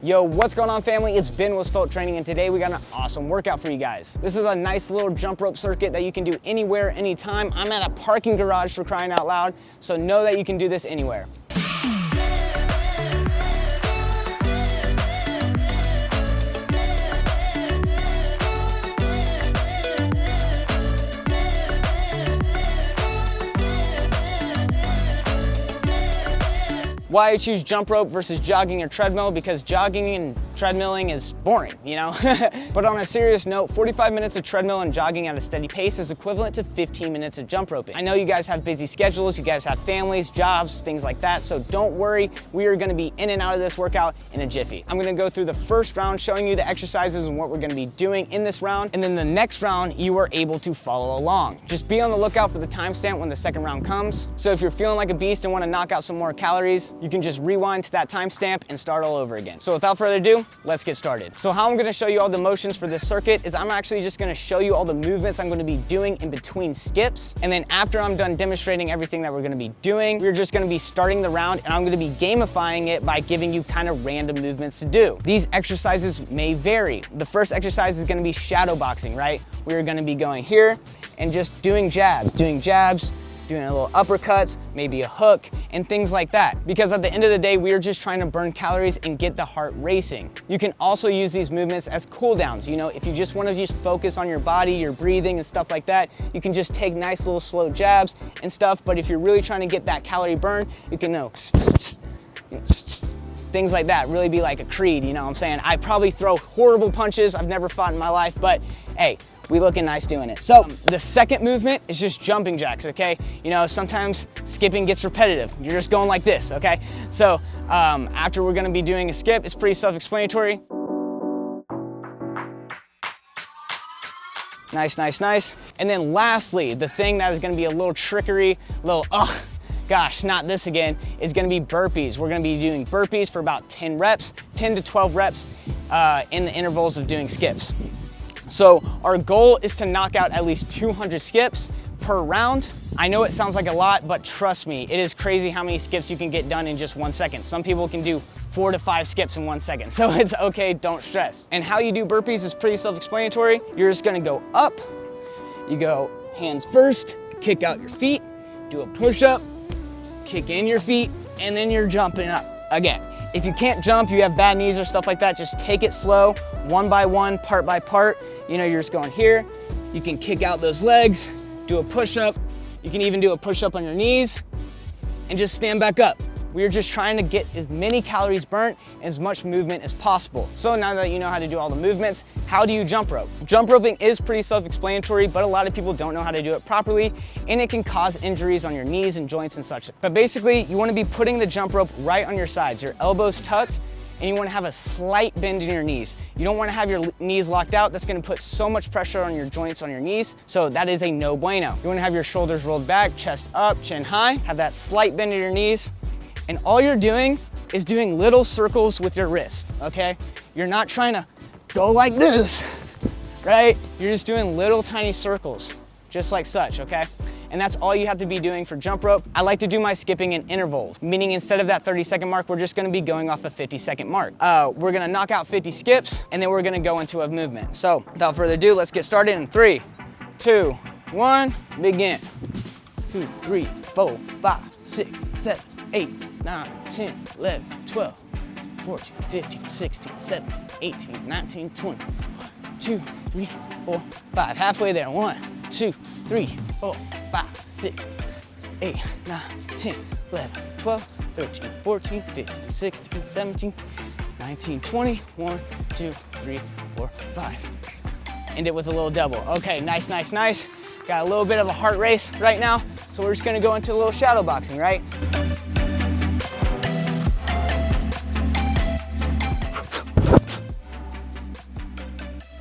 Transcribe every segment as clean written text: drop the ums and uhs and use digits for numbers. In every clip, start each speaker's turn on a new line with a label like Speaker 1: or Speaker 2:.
Speaker 1: Yo, what's going on, family? It's Ben with Felt Training, and today we got an awesome workout for you guys. This is a nice little jump rope circuit that you can do anywhere, anytime. I'm at a parking garage, for crying out loud, so know that you can do this anywhere. Why I choose jump rope versus jogging or treadmill? Because jogging and treadmilling is boring, you know? But on a serious note, 45 minutes of treadmill and jogging at a steady pace is equivalent to 15 minutes of jump roping. I know you guys have busy schedules, you guys have families, jobs, things like that, so don't worry, we are gonna be in and out of this workout in a jiffy. I'm gonna go through the first round showing you the exercises and what we're gonna be doing in this round, and then the next round you are able to follow along. Just be on the lookout for the timestamp when the second round comes. So if you're feeling like a beast and wanna knock out some more calories, you can just rewind to that timestamp and start all over again. So without further ado, let's get started. So how I'm gonna show you all the motions for this circuit is I'm actually just gonna show you all the movements I'm gonna be doing in between skips. And then after I'm done demonstrating everything that we're gonna be doing, we're just gonna be starting the round, and I'm gonna be gamifying it by giving you kind of random movements to do. These exercises may vary. The first exercise is gonna be shadow boxing, right? We're gonna be going here and just doing jabs, doing a little uppercuts, maybe a hook, and things like that. Because at the end of the day, we are just trying to burn calories and get the heart racing. You can also use these movements as cool downs. You know, if you just want to just focus on your body, your breathing and stuff like that, you can just take nice little slow jabs and stuff. But if you're really trying to get that calorie burn, you can things like that, really be like a Creed, you know what I'm saying? I probably throw horrible punches I've never fought in my life, but hey, we looking nice doing it. So the second movement is just jumping jacks, okay? You know, sometimes skipping gets repetitive. You're just going like this, okay? So after we're gonna be doing a skip, it's pretty self-explanatory. Nice, nice, nice. And then lastly, the thing that is gonna be a little trickery, gosh, not this again, is gonna be burpees. We're gonna be doing burpees for about 10 reps, 10 to 12 reps in the intervals of doing skips. So our goal is to knock out at least 200 skips per round. I know it sounds like a lot, but trust me, it is crazy how many skips you can get done in just 1 second. Some people can do 4 to 5 skips in 1 second, so it's okay, don't stress. And how you do burpees is pretty self-explanatory. You're just gonna go up, you go hands first, kick out your feet, do a push-up, kick in your feet, and then you're jumping up again. If you can't jump, you have bad knees or stuff like that, just take it slow, one by one, part by part. You know, you're just going here. You can kick out those legs, do a push-up. You can even do a push-up on your knees and just stand back up. We're just trying to get as many calories burnt and as much movement as possible. So now that you know how to do all the movements, how do you jump rope? Jump roping is pretty self-explanatory, but a lot of people don't know how to do it properly, and it can cause injuries on your knees and joints and such. But basically, you wanna be putting the jump rope right on your sides, your elbows tucked, and you wanna have a slight bend in your knees. You don't wanna have your knees locked out. That's gonna put so much pressure on your joints, on your knees, so that is a no bueno. You wanna have your shoulders rolled back, chest up, chin high, have that slight bend in your knees, and all you're doing is doing little circles with your wrist, okay? You're not trying to go like this, right? You're just doing little tiny circles, just like such, okay? And that's all you have to be doing for jump rope. I like to do my skipping in intervals, meaning instead of that 30-second mark, we're just gonna be going off a 50-second mark. We're gonna knock out 50 skips, and then we're gonna go into a movement. So without further ado, let's get started in 3, 2, 1, begin. 2, 3, 4, 5, 6, 7, 8, 9, 10, 11, 12, 14, 15, 16, 17, 18, 19, 20. 1, 2, 3, 4, 5. Halfway there. 1, 2, 3, 4, 5, 6, 8, 9, 10, 11, 12, 13, 14, 15, 16, 17, 19, 20. 1, 2, 3, 4, 5. End it with a little double. Okay, nice, nice, nice. Got a little bit of a heart race right now, so we're just gonna go into a little shadow boxing, right?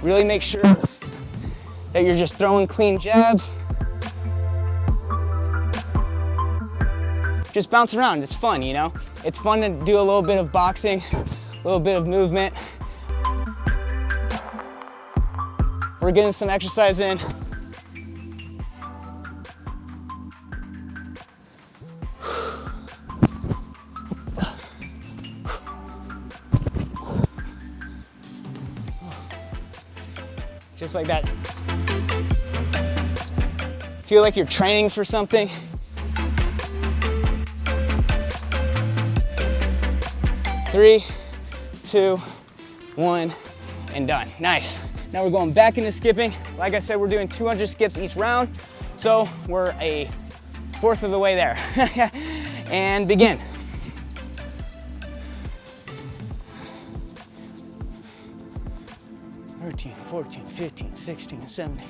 Speaker 1: Really make sure that you're just throwing clean jabs. Just bounce around, it's fun, you know? It's fun to do a little bit of boxing, a little bit of movement. We're getting some exercise in. just like that. Feel like you're training for something. Three, two, one, and done. Nice. Now we're going back into skipping. Like I said, we're doing 200 skips each round, so we're a fourth of the way there. And begin. Thirteen, 14, 15, 16, 17,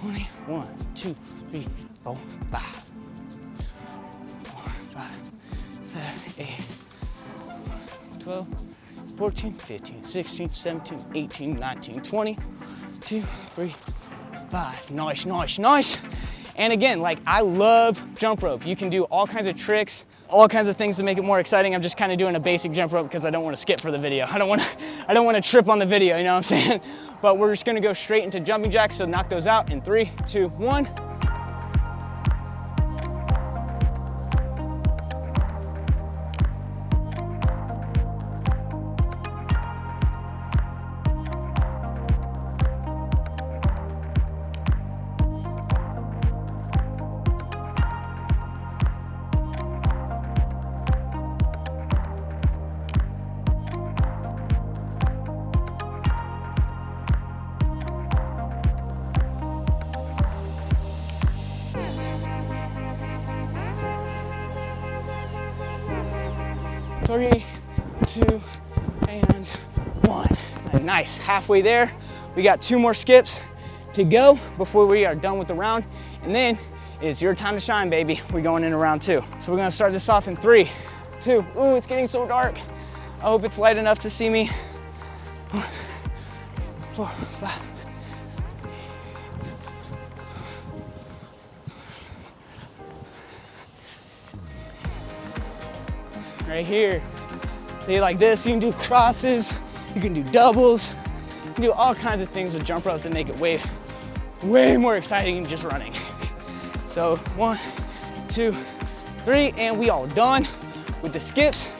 Speaker 1: 20, 1, 2, 3, 4, 5, 4, 5, 7, 8, 12, 14, 15, 16, 17, 18, 19, 20, 2, 3, 5. Nice, nice, nice. And again, like, I love jump rope. You can do all kinds of tricks, all kinds of things to make it more exciting. I'm just kind of doing a basic jump rope because I don't want to skip for the video. I don't want to trip on the video, you know what I'm saying? But we're just going to go straight into jumping jacks, so knock those out in 3, 2, 1. Three, two, and one. And nice, halfway there. We got 2 more skips to go before we are done with the round. And then it's your time to shine, baby. We're going into round 2. So we're gonna start this off in 3, 2. Ooh, it's getting so dark. I hope it's light enough to see me. 1, 4, 5. Right here. So like this, you can do crosses, you can do doubles, you can do all kinds of things with jump rope to make it way more exciting than just running. So 1, 2, 3, and we all done with the skips.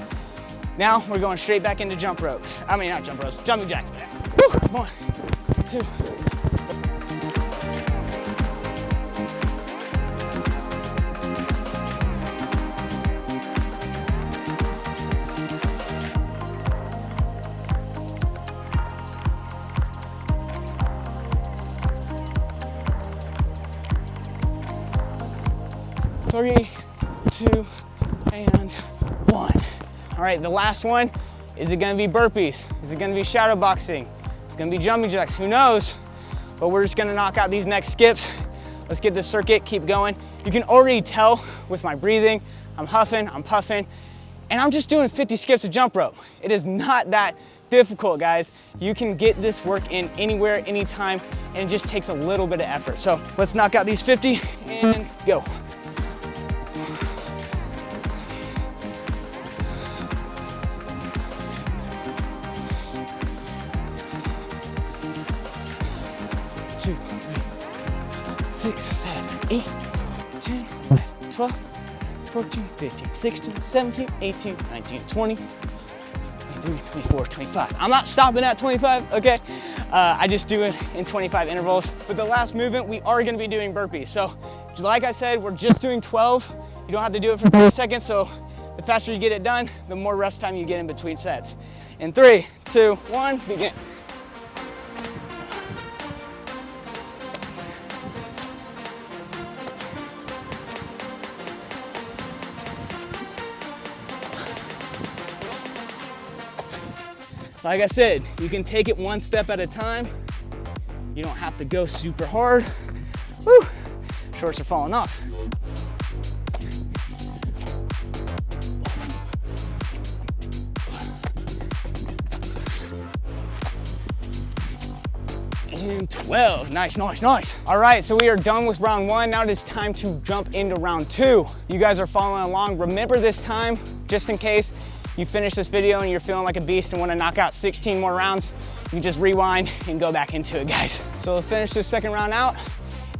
Speaker 1: Now we're going straight back into jump ropes. I mean, not jump ropes, jumping jacks. Woo! 1, 2. 3, 2, and 1. All right, the last one, is it gonna be burpees? Is it gonna be shadow boxing? It's gonna be jumping jacks, who knows? But we're just gonna knock out these next skips. Let's get this circuit, keep going. You can already tell with my breathing, I'm huffing, I'm puffing, and I'm just doing 50 skips of jump rope. It is not that difficult, guys. You can get this work in anywhere, anytime, and it just takes a little bit of effort. So let's knock out these 50 and go. Two, 3, 6, 7, 8, 10, 11, 12, 14, 15, 16, 17, 18, 19, 20, 23, 24, 25. I'm not stopping at 25, okay? I just do it in 25 intervals. With the last movement, we are gonna be doing burpees. So, like I said, we're just doing 12. You don't have to do it for 30 seconds, so the faster you get it done, the more rest time you get in between sets. In 3, 2, 1, begin. Like I said, you can take it one step at a time. You don't have to go super hard. Woo! Shorts are falling off. And 12, nice, nice, nice. All right, so we are done with round 1. Now it is time to jump into round 2. You guys are following along. Remember this time, just in case you finish this video and you're feeling like a beast and want to knock out 16 more rounds, you can just rewind and go back into it, guys. So we'll finish this second round out,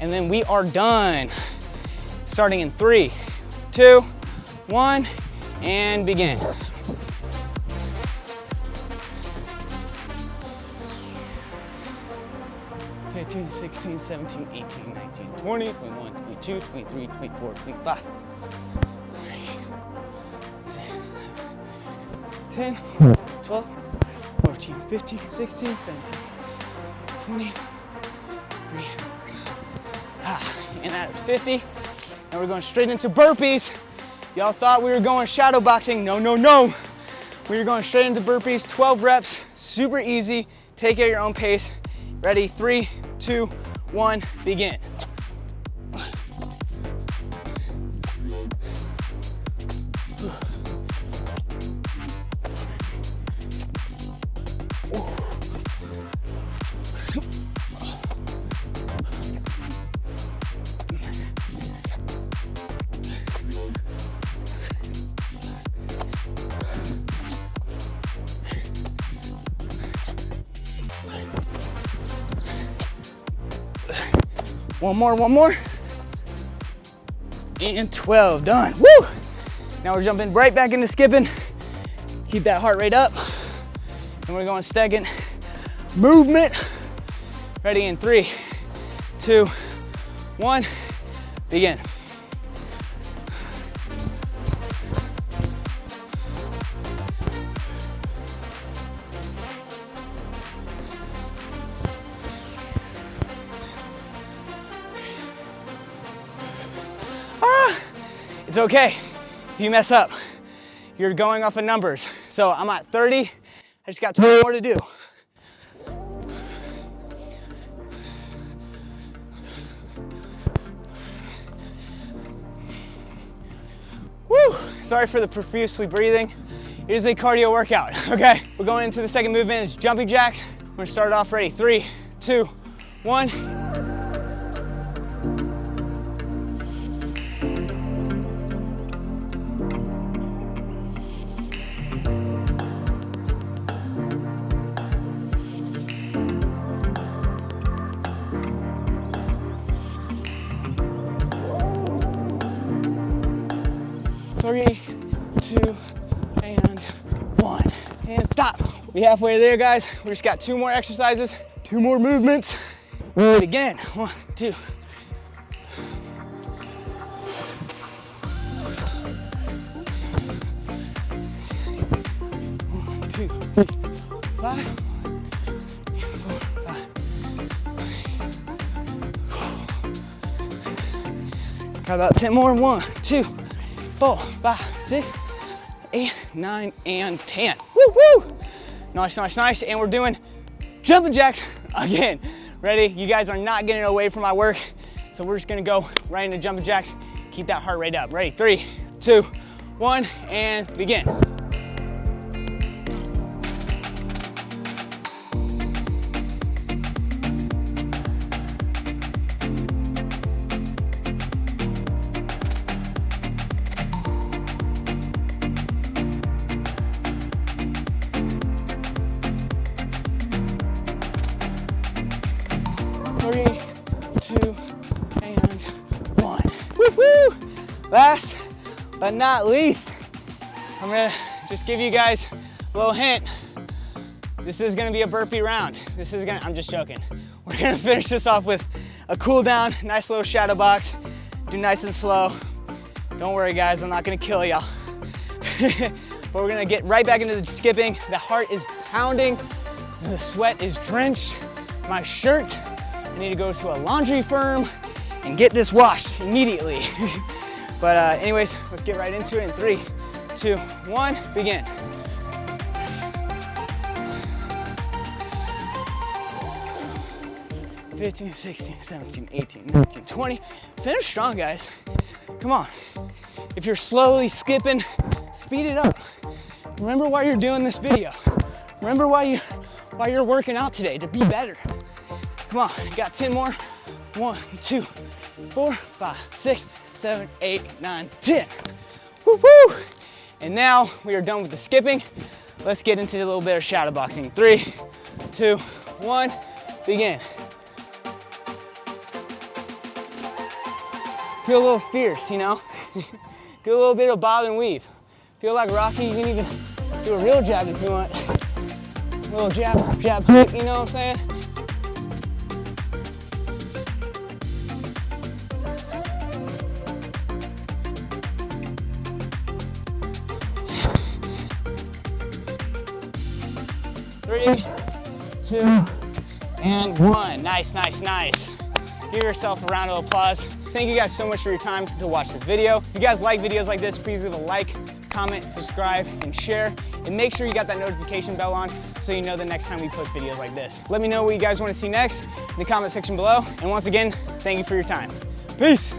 Speaker 1: and then we are done. Starting in 3, 2, 1, and begin. 15, 16, 17, 18, 19, 20, 21, 22, 23, 24, 25. 10, 12, 14, 15, 16, 17, 20, and that is 50. And we're going straight into burpees. Y'all thought we were going shadow boxing. No, no, no. We are going straight into burpees, 12 reps, super easy. Take it at your own pace. Ready, 3, 2, 1, begin. One more. And 12, done, woo! Now we're jumping right back into skipping. Keep that heart rate up. And we're going second movement. Ready in 3, 2, 1, begin. It's okay if you mess up. You're going off of numbers. So I'm at 30. I just got 2 more to do. Woo! Sorry for the profusely breathing. It is a cardio workout, okay? We're going into the second movement. It's jumping jacks. We're gonna start off ready. 3, 2, 1. Three, 2, and 1. And stop. We halfway there, guys. We just got 2 more exercises, 2 more movements. Do it again. 1, 2. 1, 2, 3, 5. 4, 5. Got about 10 more. 1, 2, 4, 5, 6, 8, 9, and 10. Woo, woo! Nice, nice, nice. And we're doing jumping jacks again. Ready? You guys are not getting away from my work. So we're just gonna go right into jumping jacks. Keep that heart rate up. Ready? 3, 2, 1, and begin. Last but not least, I'm gonna just give you guys a little hint. This is gonna be a burpee round. I'm just joking. We're gonna finish this off with a cool down, nice little shadow box. Do nice and slow. Don't worry guys, I'm not gonna kill y'all. But we're gonna get right back into the skipping. The heart is pounding, the sweat is drenched. My shirt, I need to go to a laundry firm and get this washed immediately. But anyways, let's get right into it in 3, 2, 1, begin. – 15, 16, 17, 18, 19, 20. Finish strong, guys. Come on. If you're slowly skipping, speed it up. Remember why you're doing this video. Remember why you're working out today, to be better. Come on, got 10 more. 1, 2, 4, 5, 6, 7, 8, 9, 10. Woo woo! And now we are done with the skipping. Let's get into a little bit of shadow boxing. 3, 2, 1, begin. Feel a little fierce, you know? Do a little bit of bob and weave. Feel like Rocky, you can even do a real jab if you want. A little jab, jab, you know what I'm saying? 3, 2, and 1. Nice, nice, nice. Give yourself a round of applause. Thank you guys so much for your time to watch this video. If you guys like videos like this, please leave a like, comment, subscribe, and share. And make sure you got that notification bell on so you know the next time we post videos like this. Let me know what you guys want to see next in the comment section below. And once again, thank you for your time. Peace.